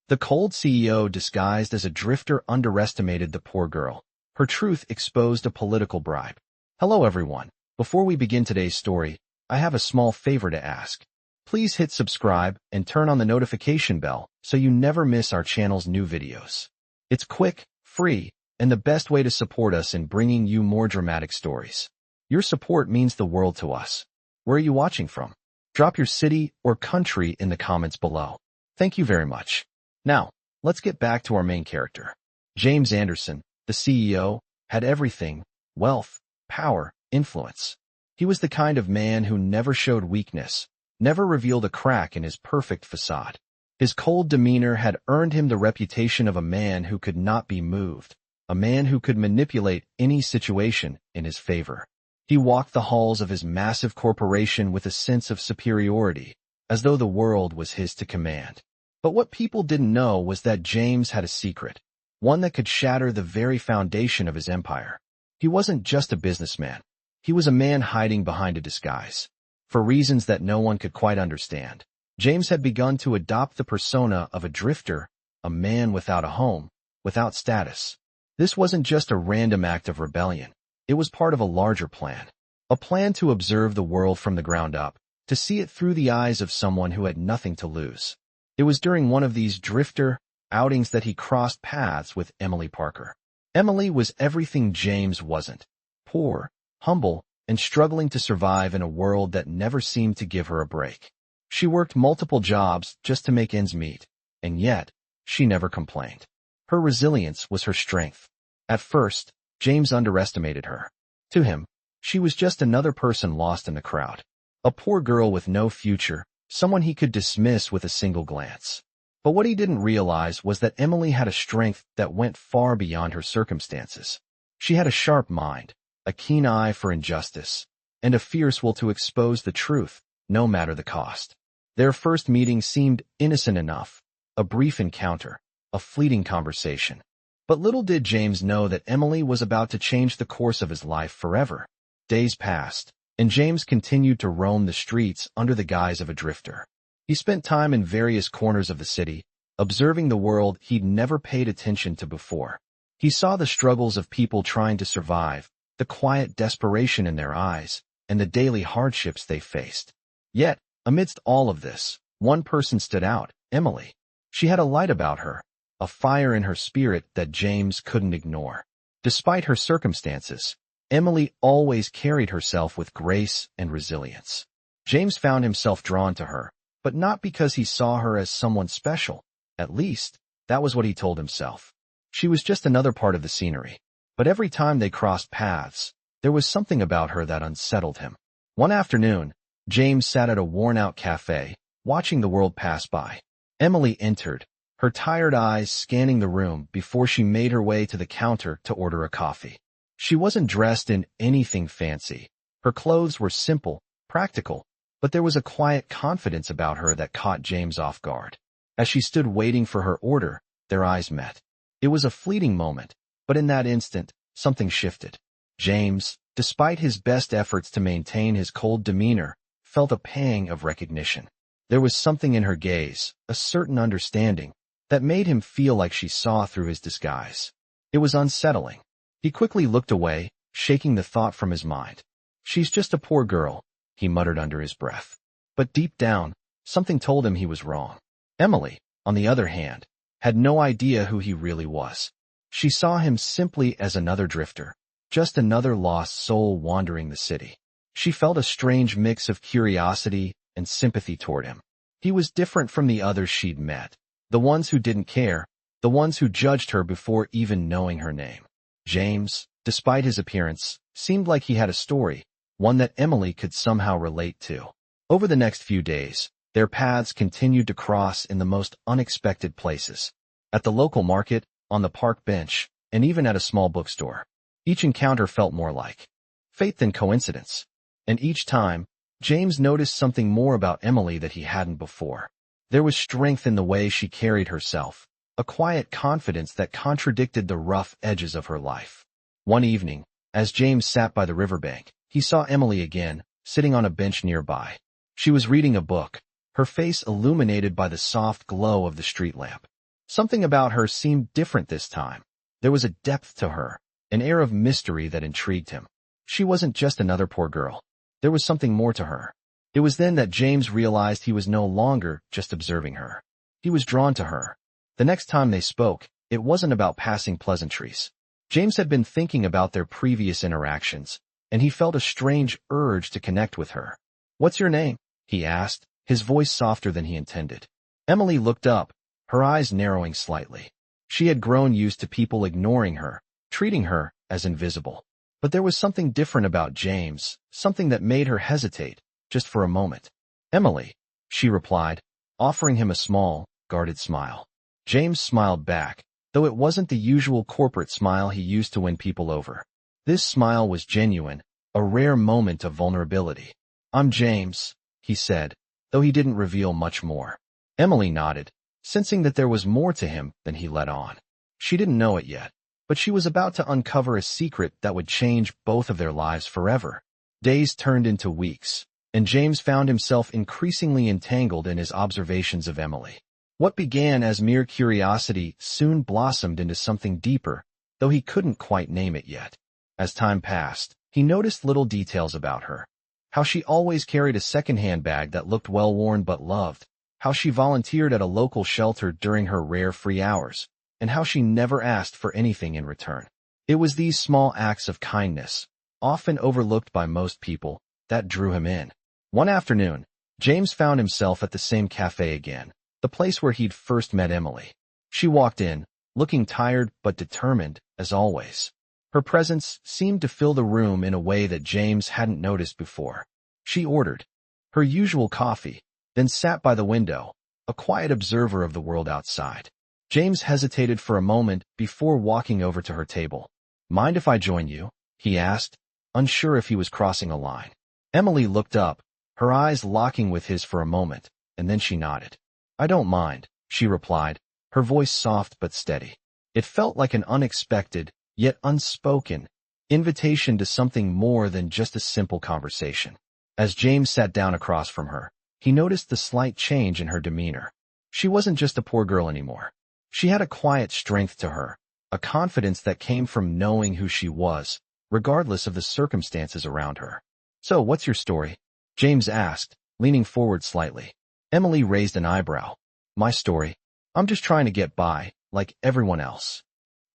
The cold CEO disguised as a drifter underestimated the poor girl. Her truth exposed a political bribe. Hello everyone. Before we begin today's story, I have a small favor to ask. Please hit subscribe and turn on the notification bell so you never miss our channel's new videos. It's quick, free, and the best way to support us in bringing you more dramatic stories. Your support means the world to us. Where are you watching from? Drop your city or country in the comments below. Thank you very much. Now, let's get back to our main character. James Anderson, the CEO, had everything: wealth, power, influence. He was the kind of man who never showed weakness, never revealed a crack in his perfect facade. His cold demeanor had earned him the reputation of a man who could not be moved, a man who could manipulate any situation in his favor. He walked the halls of his massive corporation with a sense of superiority, as though the world was his to command. But what people didn't know was that James had a secret, one that could shatter the very foundation of his empire. He wasn't just a businessman. He was a man hiding behind a disguise. For reasons that no one could quite understand, James had begun to adopt the persona of a drifter, a man without a home, without status. This wasn't just a random act of rebellion. It was part of a larger plan. A plan to observe the world from the ground up, to see it through the eyes of someone who had nothing to lose. It was during one of these drifter outings that he crossed paths with Emily Parker. Emily was everything James wasn't: poor, humble, and struggling to survive in a world that never seemed to give her a break. She worked multiple jobs just to make ends meet, and yet, she never complained. Her resilience was her strength. At first, James underestimated her. To him, she was just another person lost in the crowd. A poor girl with no future, someone he could dismiss with a single glance. But what he didn't realize was that Emily had a strength that went far beyond her circumstances. She had a sharp mind, a keen eye for injustice, and a fierce will to expose the truth, no matter the cost. Their first meeting seemed innocent enough, a brief encounter, a fleeting conversation. But little did James know that Emily was about to change the course of his life forever. Days passed, and James continued to roam the streets under the guise of a drifter. He spent time in various corners of the city, observing the world he'd never paid attention to before. He saw the struggles of people trying to survive, the quiet desperation in their eyes, and the daily hardships they faced. Yet, amidst all of this, one person stood out: Emily. She had a light about her, a fire in her spirit that James couldn't ignore. Despite her circumstances, Emily always carried herself with grace and resilience. James found himself drawn to her, but not because he saw her as someone special. At least, that was what he told himself. She was just another part of the scenery. But every time they crossed paths, there was something about her that unsettled him. One afternoon, James sat at a worn-out cafe, watching the world pass by. Emily entered, her tired eyes scanning the room before she made her way to the counter to order a coffee. She wasn't dressed in anything fancy. Her clothes were simple, practical, but there was a quiet confidence about her that caught James off guard. As she stood waiting for her order, their eyes met. It was a fleeting moment, but in that instant, something shifted. James, despite his best efforts to maintain his cold demeanor, felt a pang of recognition. There was something in her gaze, a certain understanding, that made him feel like she saw through his disguise. It was unsettling. He quickly looked away, shaking the thought from his mind. "She's just a poor girl," he muttered under his breath. But deep down, something told him he was wrong. Emily, on the other hand, had no idea who he really was. She saw him simply as another drifter, just another lost soul wandering the city. She felt a strange mix of curiosity and sympathy toward him. He was different from the others she'd met, the ones who didn't care, the ones who judged her before even knowing her name. James, despite his appearance, seemed like he had a story, one that Emily could somehow relate to. Over the next few days, their paths continued to cross in the most unexpected places. At the local market, on the park bench, and even at a small bookstore. Each encounter felt more like fate than coincidence. And each time, James noticed something more about Emily that he hadn't before. There was strength in the way she carried herself, a quiet confidence that contradicted the rough edges of her life. One evening, as James sat by the riverbank, he saw Emily again, sitting on a bench nearby. She was reading a book, her face illuminated by the soft glow of the street lamp. Something about her seemed different this time. There was a depth to her, an air of mystery that intrigued him. She wasn't just another poor girl. There was something more to her. It was then that James realized he was no longer just observing her. He was drawn to her. The next time they spoke, it wasn't about passing pleasantries. James had been thinking about their previous interactions, and he felt a strange urge to connect with her. "What's your name?" he asked, his voice softer than he intended. Emily looked up, her eyes narrowing slightly. She had grown used to people ignoring her, treating her as invisible. But there was something different about James, something that made her hesitate, just for a moment. "Emily," she replied, offering him a small, guarded smile. James smiled back, though it wasn't the usual corporate smile he used to win people over. This smile was genuine, a rare moment of vulnerability. "I'm James," he said, though he didn't reveal much more. Emily nodded, sensing that there was more to him than he let on. She didn't know it yet, but she was about to uncover a secret that would change both of their lives forever. Days turned into weeks, and James found himself increasingly entangled in his observations of Emily. What began as mere curiosity soon blossomed into something deeper, though he couldn't quite name it yet. As time passed, he noticed little details about her. How she always carried a second-hand bag that looked well-worn but loved, how she volunteered at a local shelter during her rare free hours, and how she never asked for anything in return. It was these small acts of kindness, often overlooked by most people, that drew him in. One afternoon, James found himself at the same cafe again, the place where he'd first met Emily. She walked in, looking tired but determined, as always. Her presence seemed to fill the room in a way that James hadn't noticed before. She ordered her usual coffee, then sat by the window, a quiet observer of the world outside. James hesitated for a moment before walking over to her table. "Mind if I join you?" he asked, unsure if he was crossing a line. Emily looked up, her eyes locking with his for a moment, and then she nodded. "I don't mind," she replied, her voice soft but steady. It felt like an unexpected, yet unspoken, invitation to something more than just a simple conversation. As James sat down across from her, he noticed the slight change in her demeanor. She wasn't just a poor girl anymore. She had a quiet strength to her, a confidence that came from knowing who she was, regardless of the circumstances around her. "So, what's your story?" James asked, leaning forward slightly. Emily raised an eyebrow. "My story? I'm just trying to get by, like everyone else."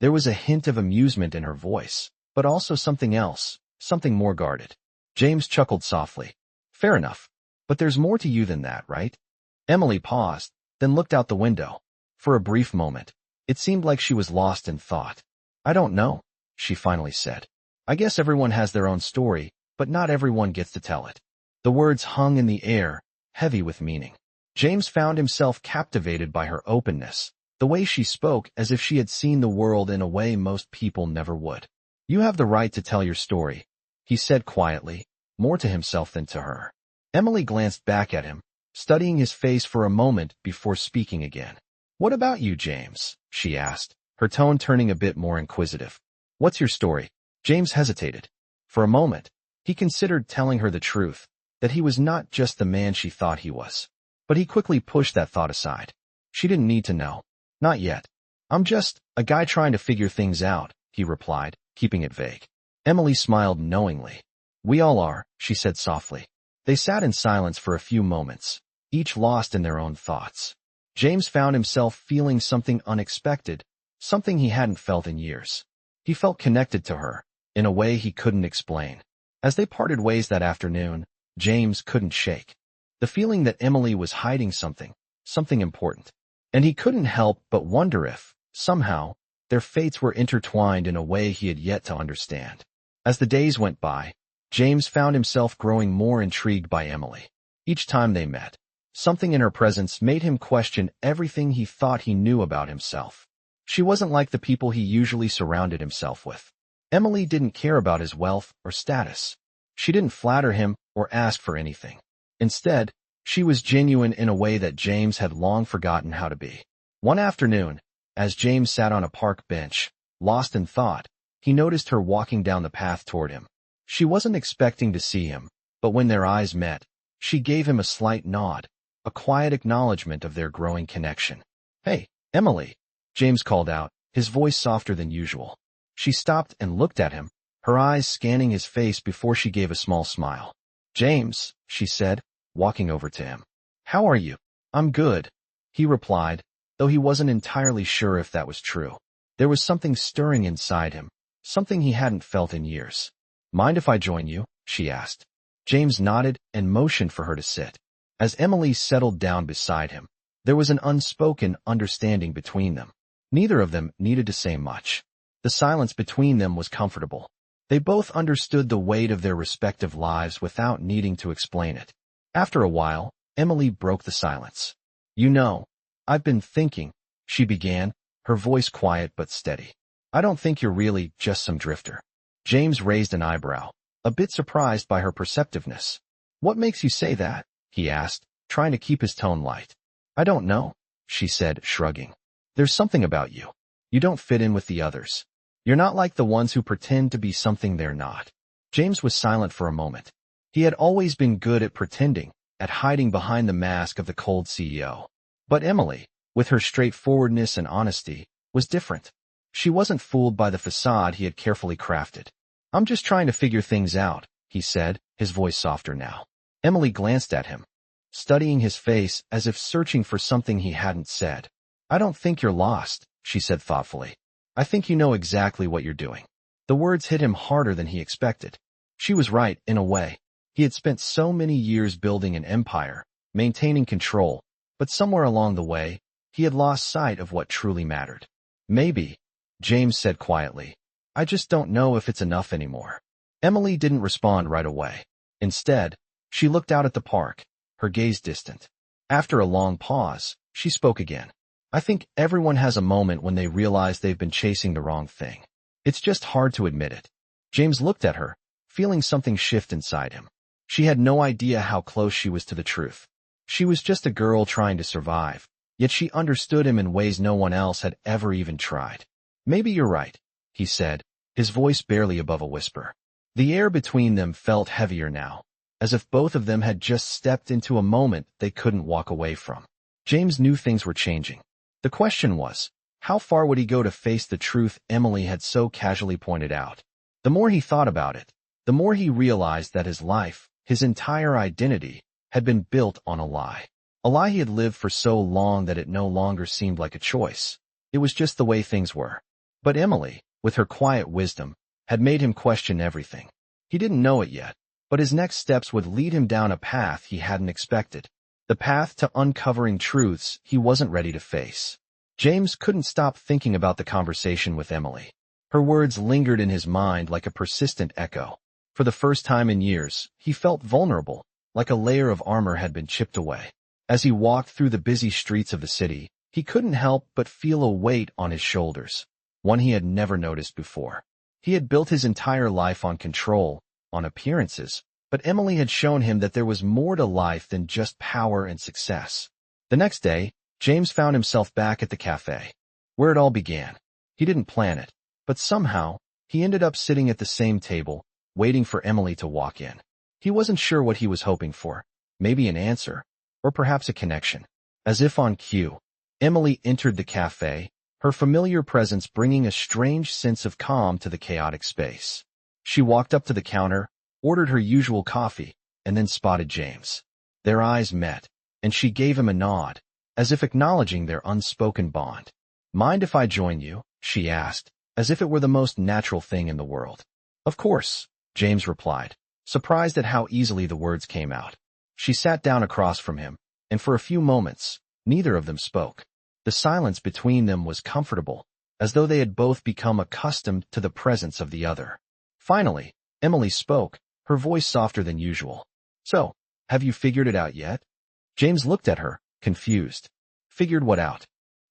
There was a hint of amusement in her voice, but also something else, something more guarded. James chuckled softly. "Fair enough. But there's more to you than that, right?" Emily paused, then looked out the window. For a brief moment, it seemed like she was lost in thought. "I don't know," she finally said. "I guess everyone has their own story, but not everyone gets to tell it." The words hung in the air, heavy with meaning. James found himself captivated by her openness, the way she spoke as if she had seen the world in a way most people never would. "You have the right to tell your story," he said quietly, more to himself than to her. Emily glanced back at him, studying his face for a moment before speaking again. "What about you, James?" she asked, her tone turning a bit more inquisitive. "What's your story?" James hesitated. For a moment, he considered telling her the truth, that he was not just the man she thought he was. But he quickly pushed that thought aside. She didn't need to know. "Not yet. I'm just a guy trying to figure things out," he replied, keeping it vague. Emily smiled knowingly. "We all are," she said softly. They sat in silence for a few moments, each lost in their own thoughts. James found himself feeling something unexpected, something he hadn't felt in years. He felt connected to her, in a way he couldn't explain. As they parted ways that afternoon, James couldn't shake the feeling that Emily was hiding something important. And he couldn't help but wonder if, somehow, their fates were intertwined in a way he had yet to understand. As the days went by, James found himself growing more intrigued by Emily. Each time they met, something in her presence made him question everything he thought he knew about himself. She wasn't like the people he usually surrounded himself with. Emily didn't care about his wealth or status. She didn't flatter him or ask for anything. Instead, she was genuine in a way that James had long forgotten how to be. One afternoon, as James sat on a park bench, lost in thought, he noticed her walking down the path toward him. She wasn't expecting to see him, but when their eyes met, she gave him a slight nod, a quiet acknowledgement of their growing connection. "Hey," Emily, James called out, his voice softer than usual. She stopped and looked at him, her eyes scanning his face before she gave a small smile. James, she said, walking over to him. How are you? I'm good, he replied, though he wasn't entirely sure if that was true. There was something stirring inside him, something he hadn't felt in years. Mind if I join you? She asked. James nodded and motioned for her to sit. As Emily settled down beside him, there was an unspoken understanding between them. Neither of them needed to say much. The silence between them was comfortable. They both understood the weight of their respective lives without needing to explain it. After a while, Emily broke the silence. You know, I've been thinking, she began, her voice quiet but steady. I don't think you're really just some drifter. James raised an eyebrow, a bit surprised by her perceptiveness. What makes you say that? He asked, trying to keep his tone light. I don't know, she said, shrugging. There's something about you. You don't fit in with the others. You're not like the ones who pretend to be something they're not. James was silent for a moment. He had always been good at pretending, at hiding behind the mask of the cold CEO. But Emily, with her straightforwardness and honesty, was different. She wasn't fooled by the facade he had carefully crafted. I'm just trying to figure things out, he said, his voice softer now. Emily glanced at him, studying his face as if searching for something he hadn't said. I don't think you're lost, she said thoughtfully. I think you know exactly what you're doing. The words hit him harder than he expected. She was right, in a way. He had spent so many years building an empire, maintaining control, but somewhere along the way, he had lost sight of what truly mattered. Maybe, James said quietly. I just don't know if it's enough anymore. Emily didn't respond right away. Instead, she looked out at the park, her gaze distant. After a long pause, she spoke again. I think everyone has a moment when they realize they've been chasing the wrong thing. It's just hard to admit it. James looked at her, feeling something shift inside him. She had no idea how close she was to the truth. She was just a girl trying to survive, yet she understood him in ways no one else had ever even tried. Maybe you're right, he said, his voice barely above a whisper. The air between them felt heavier now, as if both of them had just stepped into a moment they couldn't walk away from. James knew things were changing. The question was, how far would he go to face the truth Emily had so casually pointed out? The more he thought about it, the more he realized that his life, his entire identity, had been built on a lie. A lie he had lived for so long that it no longer seemed like a choice. It was just the way things were. But Emily, with her quiet wisdom, had made him question everything. He didn't know it yet, but his next steps would lead him down a path he hadn't expected. The path to uncovering truths he wasn't ready to face. James couldn't stop thinking about the conversation with Emily. Her words lingered in his mind like a persistent echo. For the first time in years, he felt vulnerable, like a layer of armor had been chipped away. As he walked through the busy streets of the city, he couldn't help but feel a weight on his shoulders, one he had never noticed before. He had built his entire life on control, on appearances, but Emily had shown him that there was more to life than just power and success. The next day, James found himself back at the cafe, where it all began. He didn't plan it, but somehow, he ended up sitting at the same table, waiting for Emily to walk in. He wasn't sure what he was hoping for, maybe an answer, or perhaps a connection. As if on cue, Emily entered the cafe, her familiar presence bringing a strange sense of calm to the chaotic space. She walked up to the counter, ordered her usual coffee, and then spotted James. Their eyes met, and she gave him a nod, as if acknowledging their unspoken bond. Mind if I join you? She asked, as if it were the most natural thing in the world. Of course, James replied, surprised at how easily the words came out. She sat down across from him, and for a few moments, neither of them spoke. The silence between them was comfortable, as though they had both become accustomed to the presence of the other. Finally, Emily spoke, her voice softer than usual. So, have you figured it out yet? James looked at her, confused. Figured what out?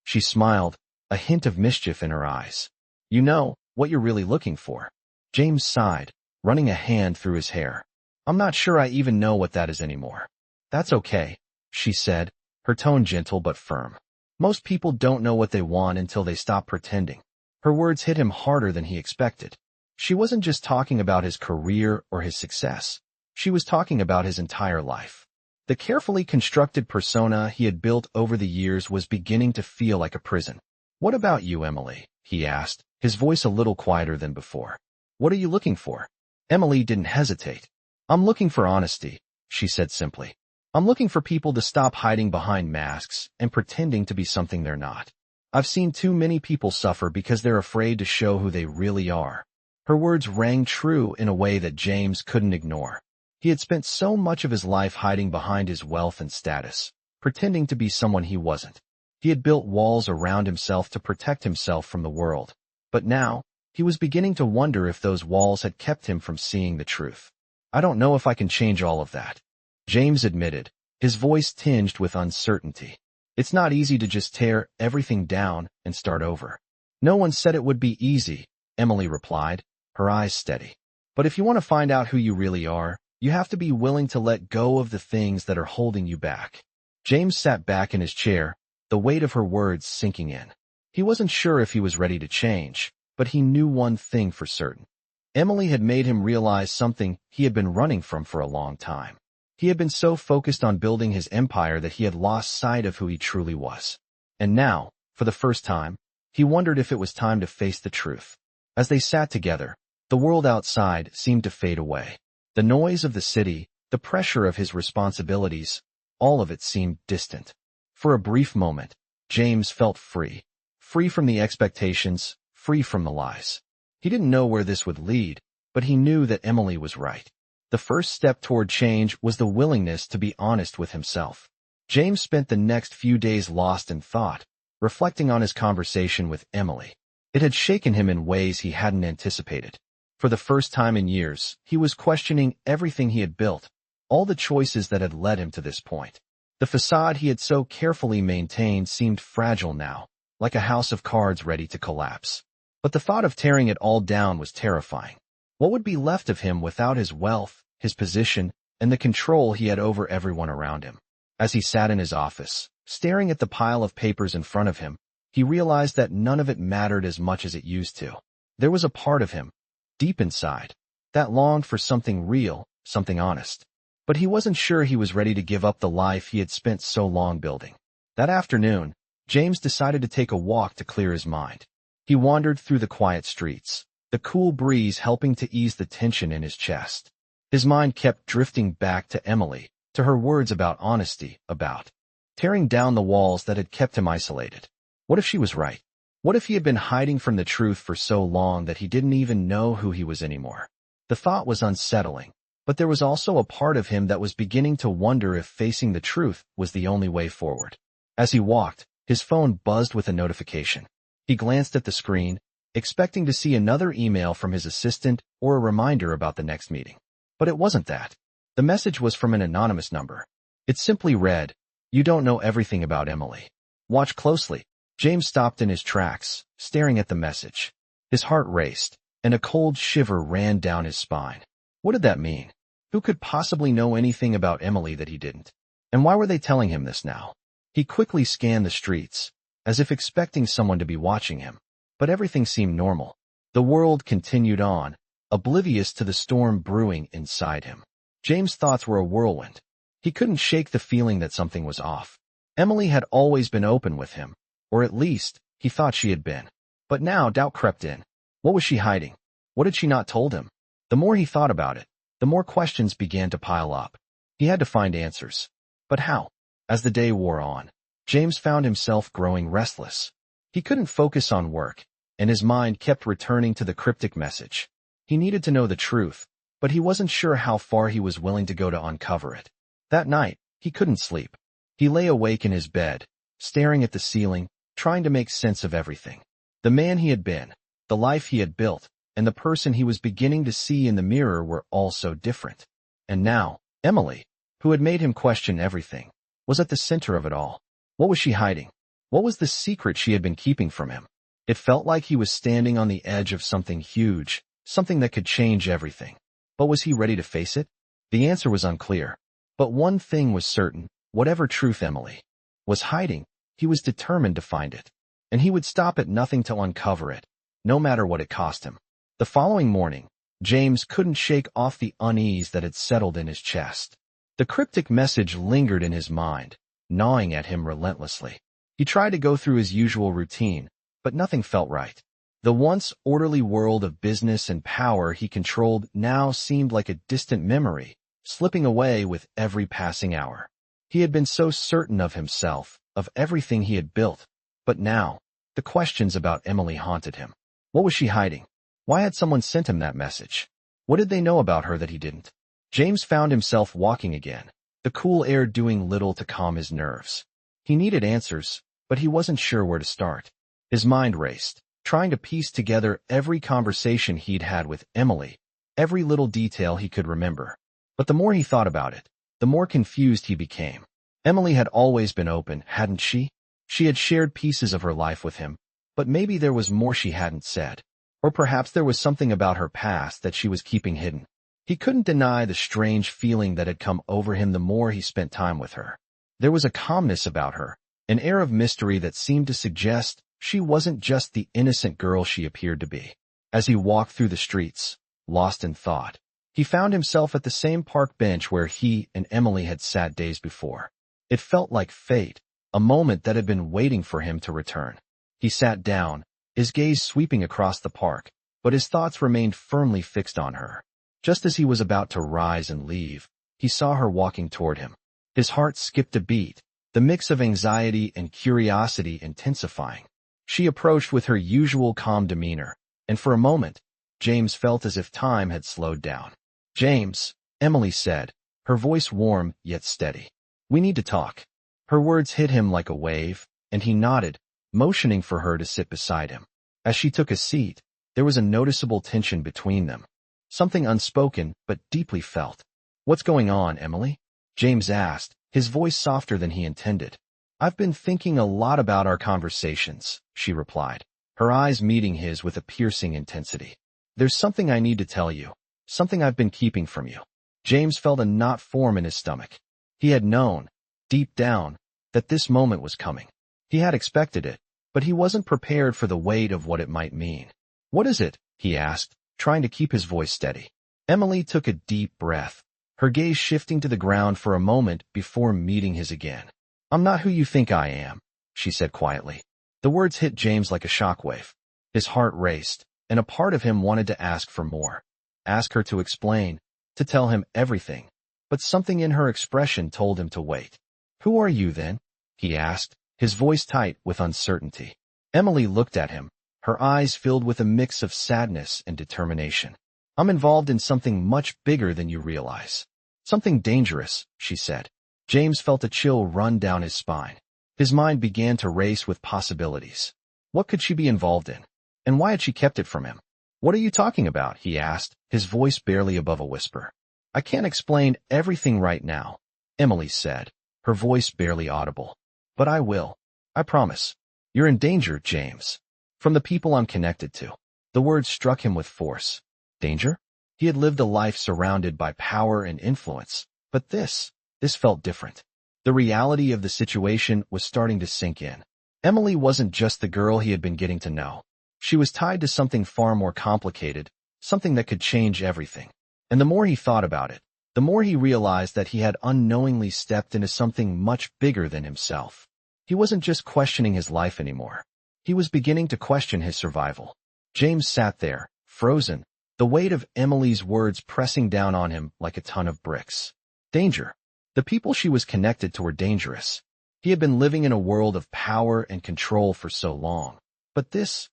She smiled, a hint of mischief in her eyes. You know, what you're really looking for. James sighed, running a hand through his hair. I'm not sure I even know what that is anymore. That's okay, she said, her tone gentle but firm. Most people don't know what they want until they stop pretending. Her words hit him harder than he expected. She wasn't just talking about his career or his success. She was talking about his entire life. The carefully constructed persona he had built over the years was beginning to feel like a prison. "What about you, Emily?" he asked, his voice a little quieter than before. "What are you looking for?" Emily didn't hesitate. "I'm looking for honesty," she said simply. "I'm looking for people to stop hiding behind masks and pretending to be something they're not. I've seen too many people suffer because they're afraid to show who they really are." Her words rang true in a way that James couldn't ignore. He had spent so much of his life hiding behind his wealth and status, pretending to be someone he wasn't. He had built walls around himself to protect himself from the world. But now, he was beginning to wonder if those walls had kept him from seeing the truth. "I don't know if I can change all of that," James admitted, his voice tinged with uncertainty. "It's not easy to just tear everything down and start over." "No one said it would be easy," Emily replied, her eyes steady. "But if you want to find out who you really are, you have to be willing to let go of the things that are holding you back." James sat back in his chair, the weight of her words sinking in. He wasn't sure if he was ready to change, but he knew one thing for certain. Emily had made him realize something he had been running from for a long time. He had been so focused on building his empire that he had lost sight of who he truly was. And now, for the first time, he wondered if it was time to face the truth. As they sat together, the world outside seemed to fade away. The noise of the city, the pressure of his responsibilities, all of it seemed distant. For a brief moment, James felt free. Free from the expectations, free from the lies. He didn't know where this would lead, but he knew that Emily was right. The first step toward change was the willingness to be honest with himself. James spent the next few days lost in thought, reflecting on his conversation with Emily. It had shaken him in ways he hadn't anticipated. For the first time in years, he was questioning everything he had built, all the choices that had led him to this point. The facade he had so carefully maintained seemed fragile now, like a house of cards ready to collapse. But the thought of tearing it all down was terrifying. What would be left of him without his wealth, his position, and the control he had over everyone around him? As he sat in his office, staring at the pile of papers in front of him, he realized that none of it mattered as much as it used to. There was a part of him, deep inside, that longed for something real, something honest. But he wasn't sure he was ready to give up the life he had spent so long building. That afternoon, James decided to take a walk to clear his mind. He wandered through the quiet streets, the cool breeze helping to ease the tension in his chest. His mind kept drifting back to Emily, to her words about honesty, about tearing down the walls that had kept him isolated. What if she was right? What if he had been hiding from the truth for so long that he didn't even know who he was anymore? The thought was unsettling, but there was also a part of him that was beginning to wonder if facing the truth was the only way forward. As he walked, his phone buzzed with a notification. He glanced at the screen, expecting to see another email from his assistant or a reminder about the next meeting. But it wasn't that. The message was from an anonymous number. It simply read, "You don't know everything about Emily. Watch closely." James stopped in his tracks, staring at the message. His heart raced, and a cold shiver ran down his spine. What did that mean? Who could possibly know anything about Emily that he didn't? And why were they telling him this now? He quickly scanned the streets, as if expecting someone to be watching him. But everything seemed normal. The world continued on, oblivious to the storm brewing inside him. James' thoughts were a whirlwind. He couldn't shake the feeling that something was off. Emily had always been open with him, or at least, he thought she had been. But now doubt crept in. What was she hiding? What had she not told him? The more he thought about it, the more questions began to pile up. He had to find answers. But how? As the day wore on, James found himself growing restless. He couldn't focus on work, and his mind kept returning to the cryptic message. He needed to know the truth, but he wasn't sure how far he was willing to go to uncover it. That night, he couldn't sleep. He lay awake in his bed, staring at the ceiling, trying to make sense of everything. The man he had been, the life he had built, and the person he was beginning to see in the mirror were all so different. And now, Emily, who had made him question everything, was at the center of it all. What was she hiding? What was the secret she had been keeping from him? It felt like he was standing on the edge of something huge, something that could change everything. But was he ready to face it? The answer was unclear. But one thing was certain, whatever truth Emily was hiding, he was determined to find it. And he would stop at nothing to uncover it, no matter what it cost him. The following morning, James couldn't shake off the unease that had settled in his chest. The cryptic message lingered in his mind, gnawing at him relentlessly. He tried to go through his usual routine, but nothing felt right. The once orderly world of business and power he controlled now seemed like a distant memory, slipping away with every passing hour. He had been so certain of himself, of everything he had built, but now, the questions about Emily haunted him. What was she hiding? Why had someone sent him that message? What did they know about her that he didn't? James found himself walking again, the cool air doing little to calm his nerves. He needed answers, but he wasn't sure where to start. His mind raced, trying to piece together every conversation he'd had with Emily, every little detail he could remember. But the more he thought about it, the more confused he became. Emily had always been open, hadn't she? She had shared pieces of her life with him, but maybe there was more she hadn't said. Or perhaps there was something about her past that she was keeping hidden. He couldn't deny the strange feeling that had come over him the more he spent time with her. There was a calmness about her, an air of mystery that seemed to suggest she wasn't just the innocent girl she appeared to be. As he walked through the streets, lost in thought, he found himself at the same park bench where he and Emily had sat days before. It felt like fate, a moment that had been waiting for him to return. He sat down, his gaze sweeping across the park, but his thoughts remained firmly fixed on her. Just as he was about to rise and leave, he saw her walking toward him. His heart skipped a beat, the mix of anxiety and curiosity intensifying. She approached with her usual calm demeanor, and for a moment, James felt as if time had slowed down. "James," Emily said, her voice warm yet steady. "We need to talk." Her words hit him like a wave, and he nodded, motioning for her to sit beside him. As she took a seat, there was a noticeable tension between them. Something unspoken, but deeply felt. "What's going on, Emily?" James asked, his voice softer than he intended. "I've been thinking a lot about our conversations," she replied, her eyes meeting his with a piercing intensity. "There's something I need to tell you, something I've been keeping from you." James felt a knot form in his stomach. He had known, deep down, that this moment was coming. He had expected it, but he wasn't prepared for the weight of what it might mean. "What is it?" he asked, trying to keep his voice steady. Emily took a deep breath, her gaze shifting to the ground for a moment before meeting his again. "I'm not who you think I am," she said quietly. The words hit James like a shockwave. His heart raced, and a part of him wanted to ask for more. Ask her to explain, to tell him everything. But something in her expression told him to wait. "Who are you, then?" he asked, his voice tight with uncertainty. Emily looked at him, her eyes filled with a mix of sadness and determination. "I'm involved in something much bigger than you realize. Something dangerous," she said. James felt a chill run down his spine. His mind began to race with possibilities. What could she be involved in? And why had she kept it from him? "What are you talking about?" he asked, his voice barely above a whisper. "I can't explain everything right now," Emily said, her voice barely audible. "But I will. I promise. You're in danger, James. From the people I'm connected to." The words struck him with force. Danger? He had lived a life surrounded by power and influence, but this felt different. The reality of the situation was starting to sink in. Emily wasn't just the girl he had been getting to know. She was tied to something far more complicated, something that could change everything. And the more he thought about it, the more he realized that he had unknowingly stepped into something much bigger than himself. He wasn't just questioning his life anymore. He was beginning to question his survival. James sat there, frozen, the weight of Emily's words pressing down on him like a ton of bricks. Danger. The people she was connected to were dangerous. He had been living in a world of power and control for so long. But this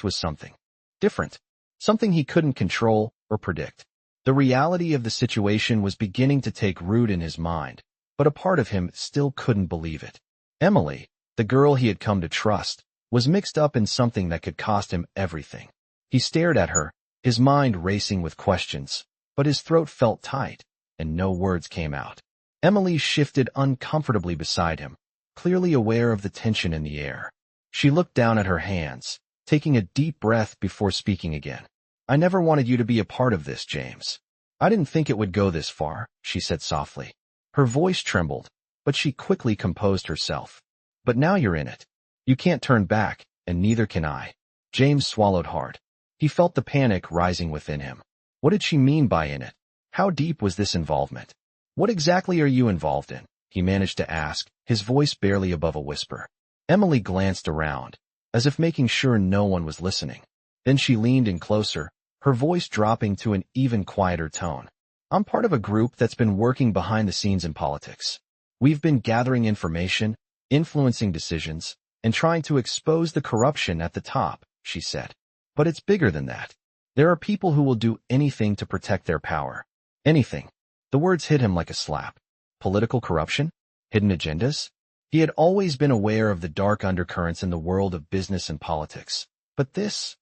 was something different, something he couldn't control or predict. The reality of the situation was beginning to take root in his mind, but a part of him still couldn't believe it. Emily, the girl he had come to trust, was mixed up in something that could cost him everything. He stared at her, his mind racing with questions, but his throat felt tight, and no words came out. Emily shifted uncomfortably beside him, clearly aware of the tension in the air. She looked down at her hands, taking a deep breath before speaking again. "I never wanted you to be a part of this, James. I didn't think it would go this far," she said softly. Her voice trembled, but she quickly composed herself. "But now you're in it. You can't turn back, and neither can I." James swallowed hard. He felt the panic rising within him. What did she mean by in it? How deep was this involvement? What exactly are you involved in? He managed to ask, his voice barely above a whisper. Emily glanced around, as if making sure no one was listening. Then she leaned in closer, her voice dropping to an even quieter tone. I'm part of a group that's been working behind the scenes in politics. We've been gathering information, influencing decisions, and trying to expose the corruption at the top, she said. But it's bigger than that. There are people who will do anything to protect their power. Anything. The words hit him like a slap. Political corruption? Hidden agendas? He had always been aware of the dark undercurrents in the world of business and politics. But this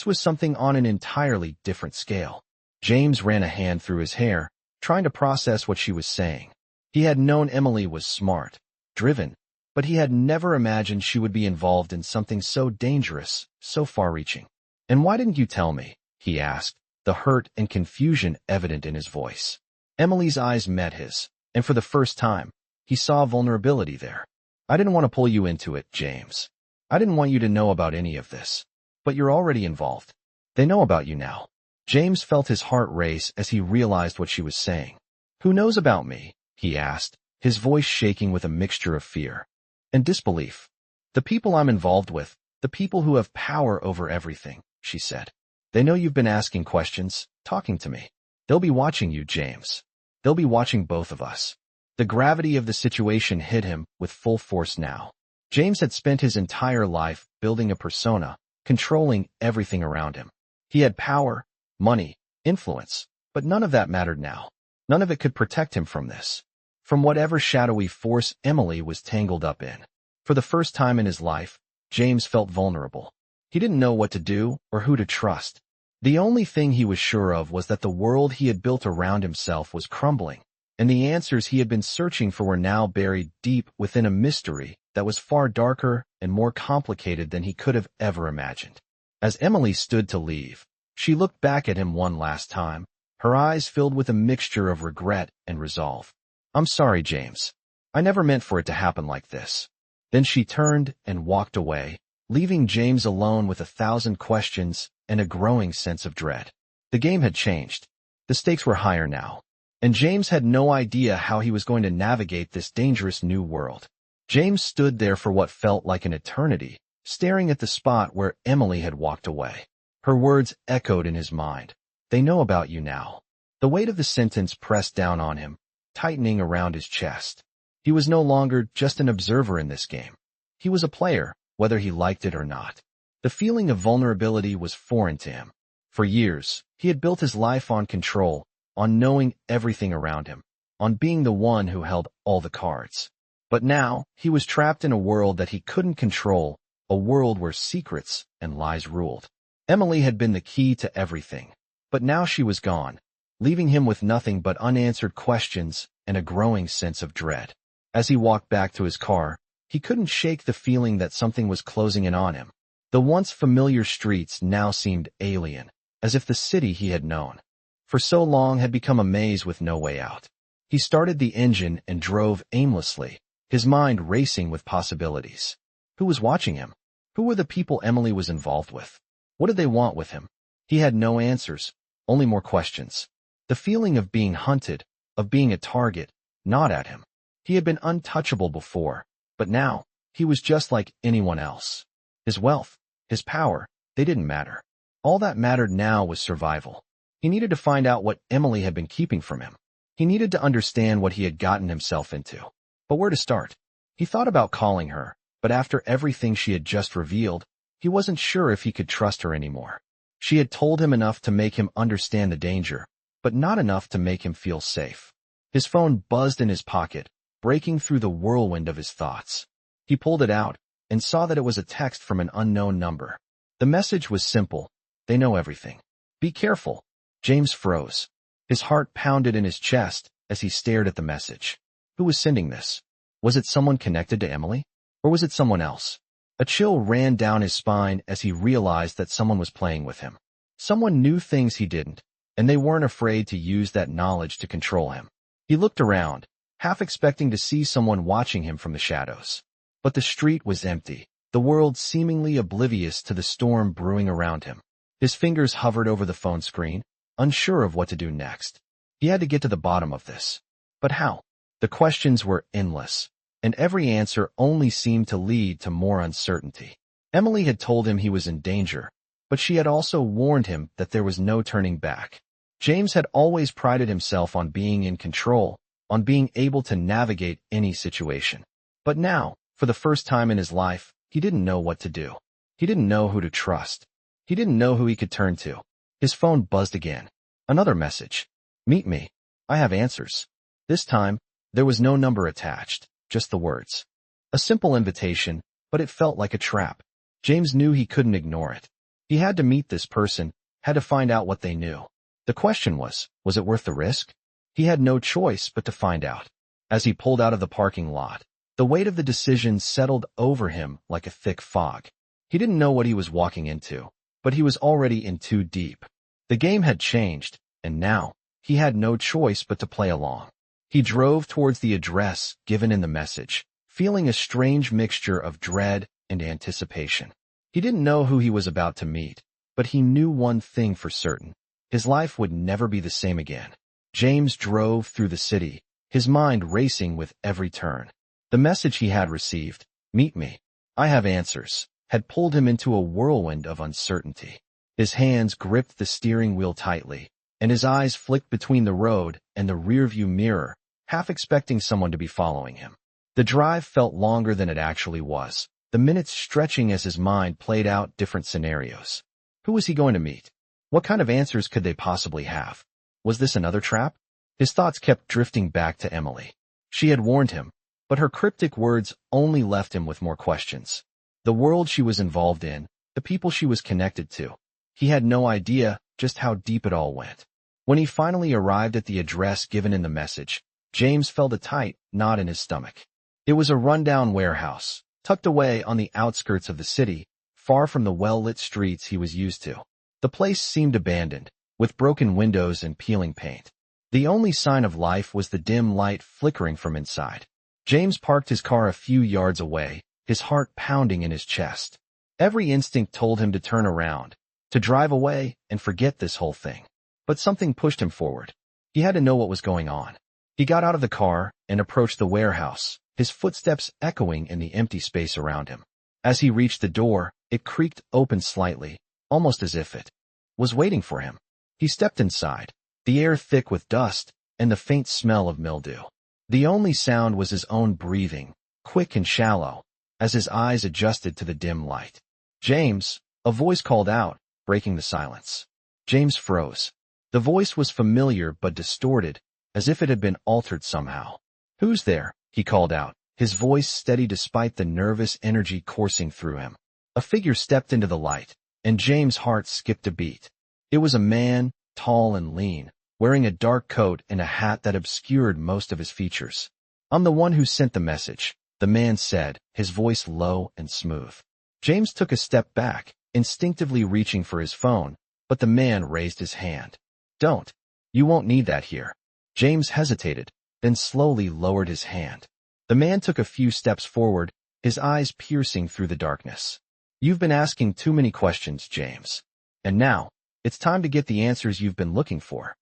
was something on an entirely different scale. James ran a hand through his hair, trying to process what she was saying. He had known Emily was smart, driven, but he had never imagined she would be involved in something so dangerous, so far-reaching. And why didn't you tell me? He asked, the hurt and confusion evident in his voice. Emily's eyes met his, and for the first time, he saw vulnerability there. I didn't want to pull you into it, James. I didn't want you to know about any of this. But you're already involved. They know about you now. James felt his heart race as he realized what she was saying. Who knows about me? He asked, his voice shaking with a mixture of fear and disbelief. The people I'm involved with, the people who have power over everything, she said. They know you've been asking questions, talking to me. They'll be watching you, James. They'll be watching both of us. The gravity of the situation hit him with full force now. James had spent his entire life building a persona, controlling everything around him. He had power, money, influence, but none of that mattered now. None of it could protect him from this. From whatever shadowy force Emily was tangled up in. For the first time in his life, James felt vulnerable. He didn't know what to do or who to trust. The only thing he was sure of was that the world he had built around himself was crumbling, and the answers he had been searching for were now buried deep within a mystery that was far darker and more complicated than he could have ever imagined. As Emily stood to leave, she looked back at him one last time, her eyes filled with a mixture of regret and resolve. I'm sorry, James. I never meant for it to happen like this. Then she turned and walked away, leaving James alone with 1,000 questions and a growing sense of dread. The game had changed. The stakes were higher now, and James had no idea how he was going to navigate this dangerous new world. James stood there for what felt like an eternity, staring at the spot where Emily had walked away. Her words echoed in his mind. They know about you now. The weight of the sentence pressed down on him, tightening around his chest. He was no longer just an observer in this game. He was a player, whether he liked it or not. The feeling of vulnerability was foreign to him. For years, he had built his life on control, on knowing everything around him, on being the one who held all the cards. But now, he was trapped in a world that he couldn't control, a world where secrets and lies ruled. Emily had been the key to everything, but now she was gone, leaving him with nothing but unanswered questions and a growing sense of dread. As he walked back to his car, he couldn't shake the feeling that something was closing in on him. The once familiar streets now seemed alien, as if the city he had known for so long had become a maze with no way out. He started the engine and drove aimlessly, his mind racing with possibilities. Who was watching him? Who were the people Emily was involved with? What did they want with him? He had no answers, only more questions. The feeling of being hunted, of being a target, gnawed at him. He had been untouchable before, but now, he was just like anyone else. His wealth, his power, they didn't matter. All that mattered now was survival. He needed to find out what Emily had been keeping from him. He needed to understand what he had gotten himself into. But where to start? He thought about calling her, but after everything she had just revealed, he wasn't sure if he could trust her anymore. She had told him enough to make him understand the danger, but not enough to make him feel safe. His phone buzzed in his pocket, breaking through the whirlwind of his thoughts. He pulled it out and saw that it was a text from an unknown number. The message was simple. They know everything. Be careful. James froze. His heart pounded in his chest as he stared at the message. Who was sending this? Was it someone connected to Emily? Or was it someone else? A chill ran down his spine as he realized that someone was playing with him. Someone knew things he didn't, and they weren't afraid to use that knowledge to control him. He looked around, half expecting to see someone watching him from the shadows. But the street was empty, the world seemingly oblivious to the storm brewing around him. His fingers hovered over the phone screen, unsure of what to do next. He had to get to the bottom of this. But how? The questions were endless, and every answer only seemed to lead to more uncertainty. Emily had told him he was in danger, but she had also warned him that there was no turning back. James had always prided himself on being in control, on being able to navigate any situation. But now, for the first time in his life, he didn't know what to do. He didn't know who to trust. He didn't know who he could turn to. His phone buzzed again. Another message. Meet me. I have answers. This time, there was no number attached, just the words. A simple invitation, but it felt like a trap. James knew he couldn't ignore it. He had to meet this person, had to find out what they knew. The question was it worth the risk? He had no choice but to find out. As he pulled out of the parking lot, the weight of the decision settled over him like a thick fog. He didn't know what he was walking into, but he was already in too deep. The game had changed, and now, he had no choice but to play along. He drove towards the address given in the message, feeling a strange mixture of dread and anticipation. He didn't know who he was about to meet, but he knew one thing for certain. His life would never be the same again. James drove through the city, his mind racing with every turn. The message he had received, "Meet me. I have answers," had pulled him into a whirlwind of uncertainty. His hands gripped the steering wheel tightly, and his eyes flicked between the road and the rearview mirror, half expecting someone to be following him. The drive felt longer than it actually was, the minutes stretching as his mind played out different scenarios. Who was he going to meet? What kind of answers could they possibly have? Was this another trap? His thoughts kept drifting back to Emily. She had warned him, but her cryptic words only left him with more questions. The world she was involved in, the people she was connected to. He had no idea just how deep it all went. When he finally arrived at the address given in the message, James felt a tight knot in his stomach. It was a rundown warehouse, tucked away on the outskirts of the city, far from the well-lit streets he was used to. The place seemed abandoned, with broken windows and peeling paint. The only sign of life was the dim light flickering from inside. James parked his car a few yards away, his heart pounding in his chest. Every instinct told him to turn around, to drive away and forget this whole thing. But something pushed him forward. He had to know what was going on. He got out of the car and approached the warehouse, his footsteps echoing in the empty space around him. As he reached the door, it creaked open slightly, almost as if it was waiting for him. He stepped inside, the air thick with dust and the faint smell of mildew. The only sound was his own breathing, quick and shallow, as his eyes adjusted to the dim light. "James," a voice called out, breaking the silence. James froze. The voice was familiar but distorted, as if it had been altered somehow. "Who's there?" he called out, his voice steady despite the nervous energy coursing through him. A figure stepped into the light, and James' heart skipped a beat. It was a man, tall and lean, wearing a dark coat and a hat that obscured most of his features. "I'm the one who sent the message," the man said, his voice low and smooth. James took a step back, instinctively reaching for his phone, but the man raised his hand. "Don't. You won't need that here." James hesitated, then slowly lowered his hand. The man took a few steps forward, his eyes piercing through the darkness. "You've been asking too many questions, James. And now, it's time to get the answers you've been looking for."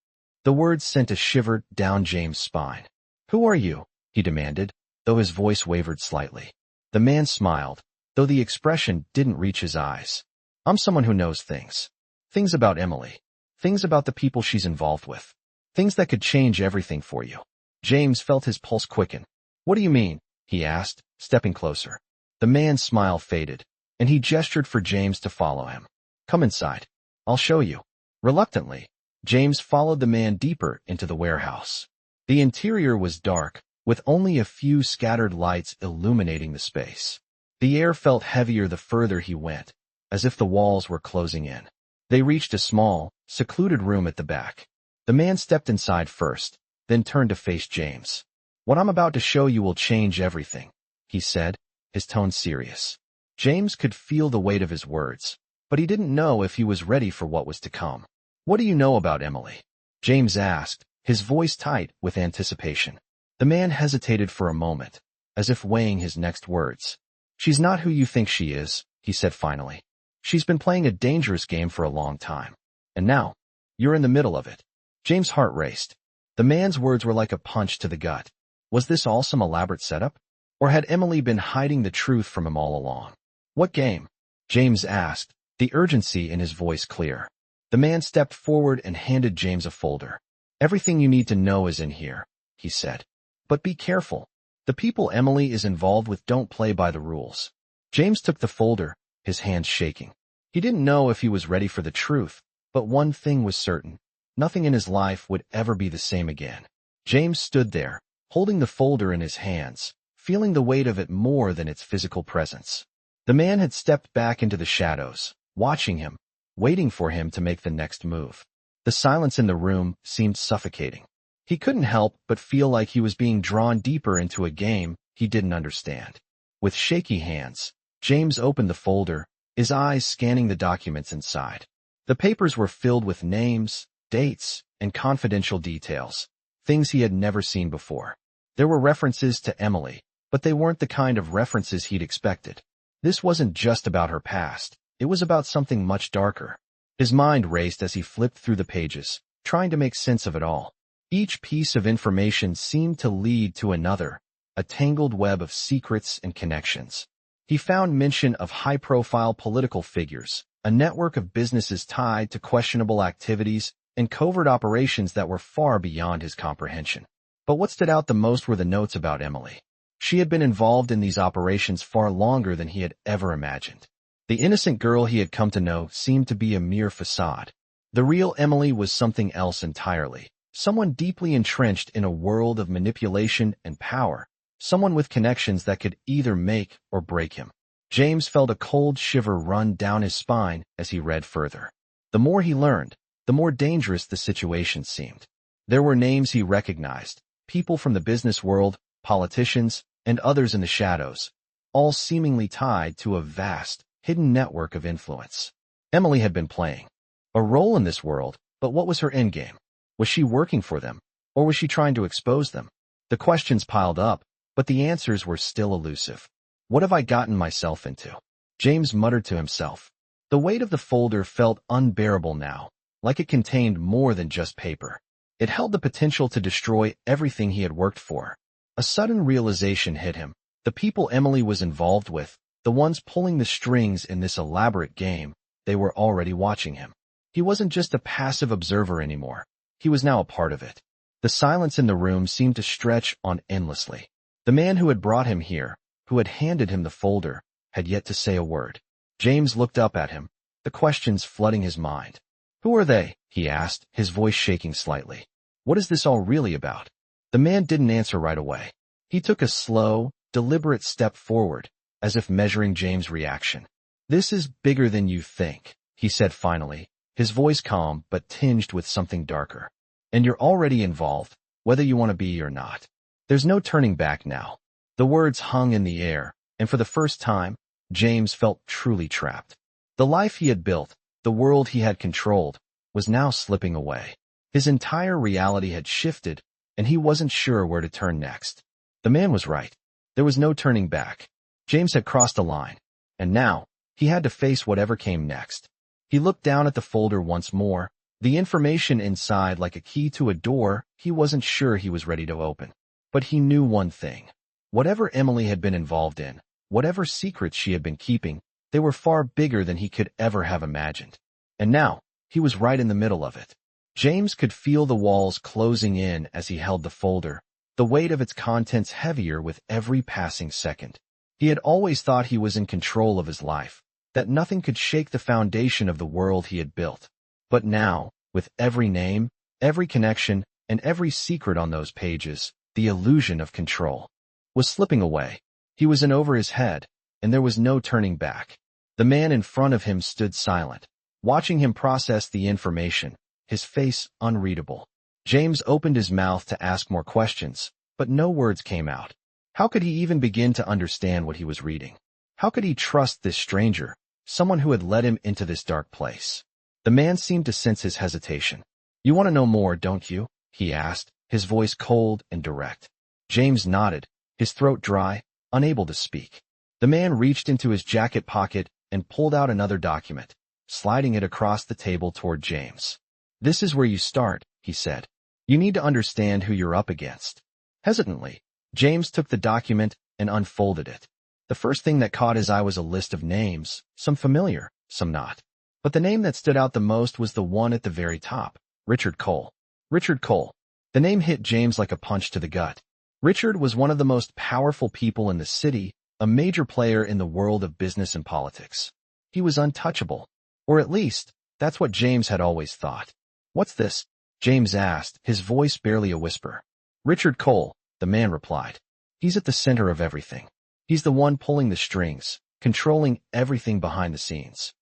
The words sent a shiver down James' spine. "Who are you?" he demanded, though his voice wavered slightly. The man smiled, though the expression didn't reach his eyes. "I'm someone who knows things. Things about Emily. Things about the people she's involved with. Things that could change everything for you." James felt his pulse quicken. "What do you mean?" he asked, stepping closer. The man's smile faded, and he gestured for James to follow him. "Come inside. I'll show you." Reluctantly, James followed the man deeper into the warehouse. The interior was dark, with only a few scattered lights illuminating the space. The air felt heavier the further he went, as if the walls were closing in. They reached a small, secluded room at the back. The man stepped inside first, then turned to face James. "What I'm about to show you will change everything," he said, his tone serious. James could feel the weight of his words, but he didn't know if he was ready for what was to come. "What do you know about Emily?" James asked, his voice tight with anticipation. The man hesitated for a moment, as if weighing his next words. "She's not who you think she is," he said finally. "She's been playing a dangerous game for a long time. And now, you're in the middle of it." James' heart raced. The man's words were like a punch to the gut. Was this all some elaborate setup? Or had Emily been hiding the truth from him all along? What game? James asked, the urgency in his voice clear. The man stepped forward and handed James a folder. Everything you need to know is in here, he said. But be careful. The people Emily is involved with don't play by the rules. James took the folder, his hands shaking. He didn't know if he was ready for the truth, but one thing was certain. Nothing in his life would ever be the same again. James stood there, holding the folder in his hands, feeling the weight of it more than its physical presence. The man had stepped back into the shadows, watching him, waiting for him to make the next move. The silence in the room seemed suffocating. He couldn't help but feel like he was being drawn deeper into a game he didn't understand. With shaky hands, James opened the folder, his eyes scanning the documents inside. The papers were filled with names, dates, and confidential details, things he had never seen before. There were references to Emily, but they weren't the kind of references he'd expected. This wasn't just about her past, it was about something much darker. His mind raced as he flipped through the pages, trying to make sense of it all. Each piece of information seemed to lead to another, a tangled web of secrets and connections. He found mention of high-profile political figures, a network of businesses tied to questionable activities, and covert operations that were far beyond his comprehension. But what stood out the most were the notes about Emily. She had been involved in these operations far longer than he had ever imagined. The innocent girl he had come to know seemed to be a mere facade. The real Emily was something else entirely, someone deeply entrenched in a world of manipulation and power, someone with connections that could either make or break him. James felt a cold shiver run down his spine as he read further. The more he learned, the more dangerous the situation seemed. There were names he recognized, people from the business world, politicians, and others in the shadows, all seemingly tied to a vast, hidden network of influence. Emily had been playing a role in this world, but what was her endgame? Was she working for them, or was she trying to expose them? The questions piled up, but the answers were still elusive. What have I gotten myself into? James muttered to himself. The weight of the folder felt unbearable now, like it contained more than just paper. It held the potential to destroy everything he had worked for. A sudden realization hit him. The people Emily was involved with, the ones pulling the strings in this elaborate game, they were already watching him. He wasn't just a passive observer anymore. He was now a part of it. The silence in the room seemed to stretch on endlessly. The man who had brought him here, who had handed him the folder, had yet to say a word. James looked up at him, the questions flooding his mind. Who are they? He asked, his voice shaking slightly. What is this all really about? The man didn't answer right away. He took a slow, deliberate step forward, as if measuring James' reaction. This is bigger than you think, he said finally, his voice calm but tinged with something darker. And you're already involved, whether you want to be or not. There's no turning back now. The words hung in the air, and for the first time, James felt truly trapped. The life he had built, the world he had controlled, was now slipping away. His entire reality had shifted, and he wasn't sure where to turn next. The man was right. There was no turning back. James had crossed a line, and now, he had to face whatever came next. He looked down at the folder once more, the information inside like a key to a door he wasn't sure he was ready to open. But he knew one thing. Whatever Emily had been involved in, whatever secrets she had been keeping, they were far bigger than he could ever have imagined. And now, he was right in the middle of it. James could feel the walls closing in as he held the folder, the weight of its contents heavier with every passing second. He had always thought he was in control of his life, that nothing could shake the foundation of the world he had built. But now, with every name, every connection, and every secret on those pages, the illusion of control was slipping away. He was in over his head, and there was no turning back. The man in front of him stood silent, watching him process the information, his face unreadable. James opened his mouth to ask more questions, but no words came out. How could he even begin to understand what he was reading? How could he trust this stranger, someone who had led him into this dark place? The man seemed to sense his hesitation. You want to know more, don't you? He asked, his voice cold and direct. James nodded, his throat dry, unable to speak. The man reached into his jacket pocket and pulled out another document, sliding it across the table toward James. This is where you start, he said. You need to understand who you're up against. Hesitantly, James took the document and unfolded it. The first thing that caught his eye was a list of names, some familiar, some not. But the name that stood out the most was the one at the very top, Richard Cole. Richard Cole. The name hit James like a punch to the gut. Richard was one of the most powerful people in the city, a major player in the world of business and politics. He was untouchable. Or at least, that's what James had always thought. "What's this?" James asked, his voice barely a whisper. "Richard Cole," the man replied. "He's at the center of everything. He's the one pulling the strings, controlling everything behind the scenes."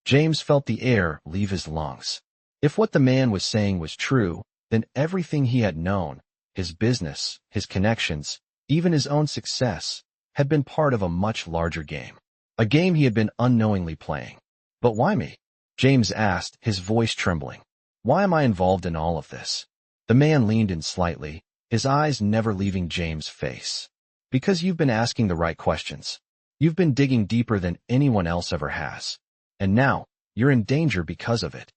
James felt the air leave his lungs. If what the man was saying was true, then everything he had known, his business, his connections, even his own success, had been part of a much larger game. A game he had been unknowingly playing. "But why me?" James asked, his voice trembling. "Why am I involved in all of this?" The man leaned in slightly, his eyes never leaving James' face. "Because you've been asking the right questions. You've been digging deeper than anyone else ever has. And now, you're in danger because of it."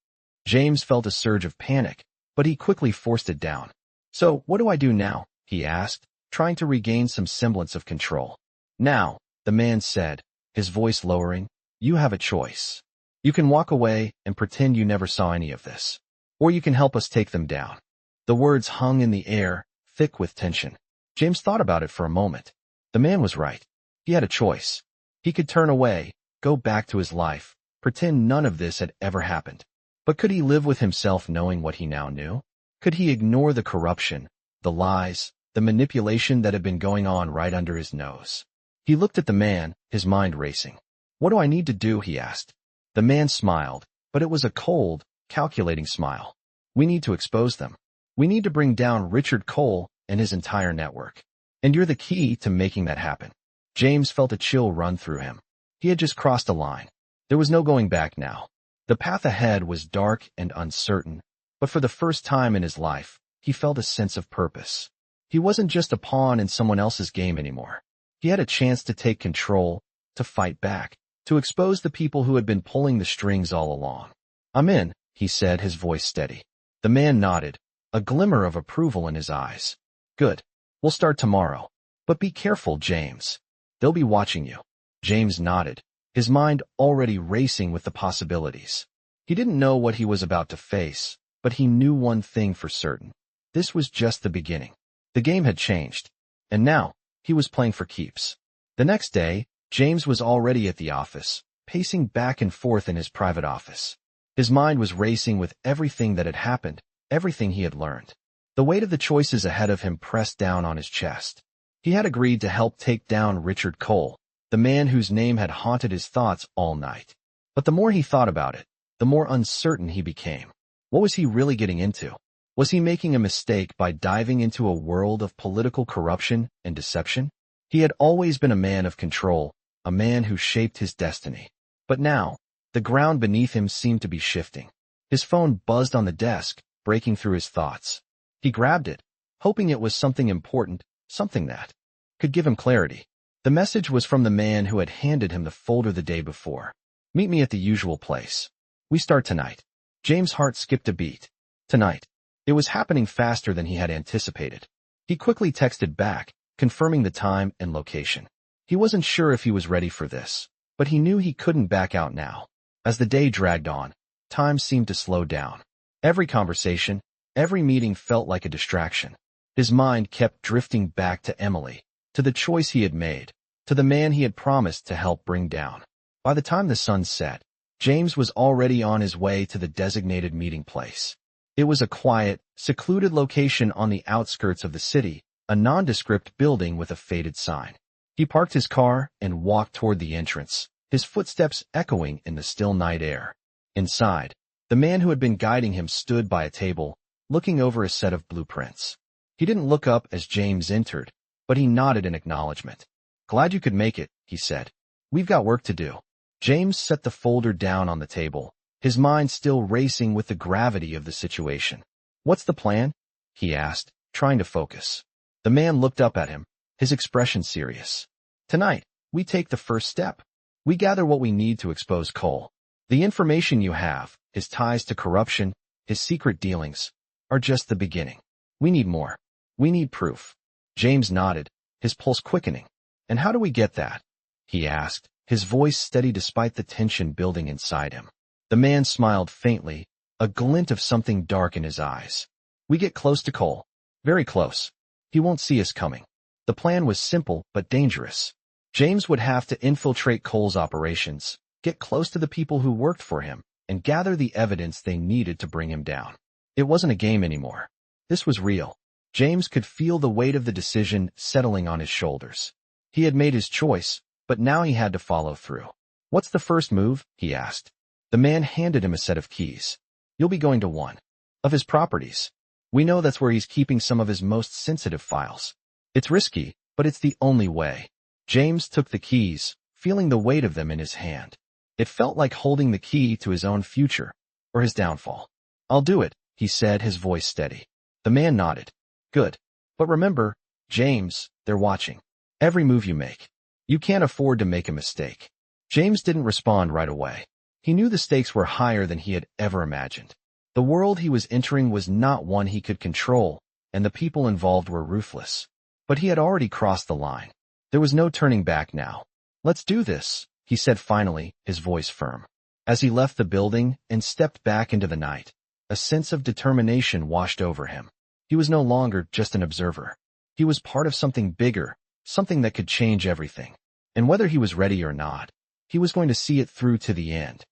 James felt a surge of panic, but he quickly forced it down. "So, what do I do now?" he asked, trying to regain some semblance of control. "Now," the man said, his voice lowering, "you have a choice. You can walk away and pretend you never saw any of this. Or you can help us take them down." The words hung in the air, thick with tension. James thought about it for a moment. The man was right. He had a choice. He could turn away, go back to his life, pretend none of this had ever happened. But could he live with himself knowing what he now knew? Could he ignore the corruption, the lies, the manipulation that had been going on right under his nose? He looked at the man, his mind racing. "What do I need to do?" he asked. The man smiled, but it was a cold, calculating smile. "We need to expose them. We need to bring down Richard Cole and his entire network. And you're the key to making that happen." James felt a chill run through him. He had just crossed a line. There was no going back now. The path ahead was dark and uncertain, but for the first time in his life, he felt a sense of purpose. He wasn't just a pawn in someone else's game anymore. He had a chance to take control, to fight back, to expose the people who had been pulling the strings all along. "I'm in," he said, his voice steady. The man nodded, a glimmer of approval in his eyes. "Good. We'll start tomorrow. But be careful, James. They'll be watching you." James nodded, his mind already racing with the possibilities. He didn't know what he was about to face, but he knew one thing for certain. This was just the beginning. The game had changed. And now, he was playing for keeps. The next day, James was already at the office, pacing back and forth in his private office. His mind was racing with everything that had happened, everything he had learned. The weight of the choices ahead of him pressed down on his chest. He had agreed to help take down Richard Cole, the man whose name had haunted his thoughts all night. But the more he thought about it, the more uncertain he became. What was he really getting into? Was he making a mistake by diving into a world of political corruption and deception? He had always been a man of control, a man who shaped his destiny. But now, the ground beneath him seemed to be shifting. His phone buzzed on the desk, breaking through his thoughts. He grabbed it, hoping it was something important, something that could give him clarity. The message was from the man who had handed him the folder the day before. "Meet me at the usual place. We start tonight." James' heart skipped a beat. Tonight. It was happening faster than he had anticipated. He quickly texted back, confirming the time and location. He wasn't sure if he was ready for this, but he knew he couldn't back out now. As the day dragged on, time seemed to slow down. Every conversation, every meeting felt like a distraction. His mind kept drifting back to Emily, to the choice he had made, to the man he had promised to help bring down. By the time the sun set, James was already on his way to the designated meeting place. It was a quiet, secluded location on the outskirts of the city, a nondescript building with a faded sign. He parked his car and walked toward the entrance, his footsteps echoing in the still night air. Inside, the man who had been guiding him stood by a table, looking over a set of blueprints. He didn't look up as James entered, but he nodded in acknowledgement. "Glad you could make it," he said. "We've got work to do." James set the folder down on the table, his mind still racing with the gravity of the situation. "What's the plan?" he asked, trying to focus. The man looked up at him, his expression serious. "Tonight, we take the first step. We gather what we need to expose Cole. The information you have, his ties to corruption, his secret dealings, are just the beginning. We need more. We need proof. James nodded, his pulse quickening. And how do we get that? He asked, his voice steady despite the tension building inside him. The man smiled faintly, a glint of something dark in his eyes. We get close to Cole. Very close. He won't see us coming. The plan was simple but dangerous. James would have to infiltrate Cole's operations, get close to the people who worked for him, and gather the evidence they needed to bring him down. It wasn't a game anymore. This was real. James could feel the weight of the decision settling on his shoulders. He had made his choice, but now he had to follow through. What's the first move? He asked. The man handed him a set of keys. You'll be going to one of his properties. We know that's where he's keeping some of his most sensitive files. It's risky, but it's the only way. James took the keys, feeling the weight of them in his hand. It felt like holding the key to his own future, or his downfall. I'll do it, he said, his voice steady. The man nodded. Good. But remember, James, they're watching. Every move you make. You can't afford to make a mistake. James didn't respond right away. He knew the stakes were higher than he had ever imagined. The world he was entering was not one he could control, and the people involved were ruthless. But he had already crossed the line. There was no turning back now. Let's do this, he said finally, his voice firm. As he left the building and stepped back into the night, a sense of determination washed over him. He was no longer just an observer. He was part of something bigger, something that could change everything. And whether he was ready or not, he was going to see it through to the end.